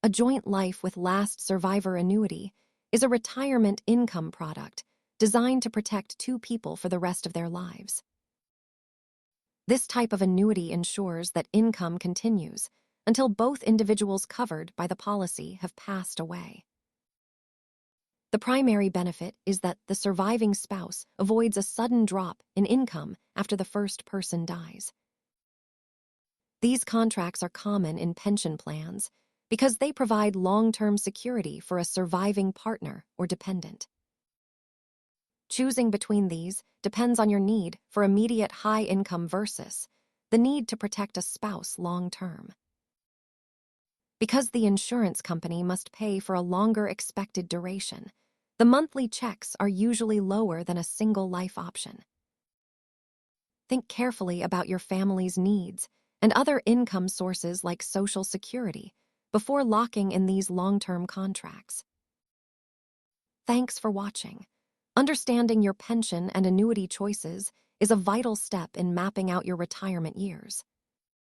A joint life with last survivor annuity is a retirement income product designed to protect two people for the rest of their lives. This type of annuity ensures that income continues until both individuals covered by the policy have passed away. The primary benefit is that the surviving spouse avoids a sudden drop in income after the first person dies. These contracts are common in pension plans because they provide long-term security for a surviving partner or dependent. Choosing between these depends on your need for immediate high income versus the need to protect a spouse long-term. Because the insurance company must pay for a longer expected duration, the monthly checks are usually lower than a single life option. Think carefully about your family's needs and other income sources like Social Security before locking in these long-term contracts. Thanks for watching. Understanding your pension and annuity choices is a vital step in mapping out your retirement years.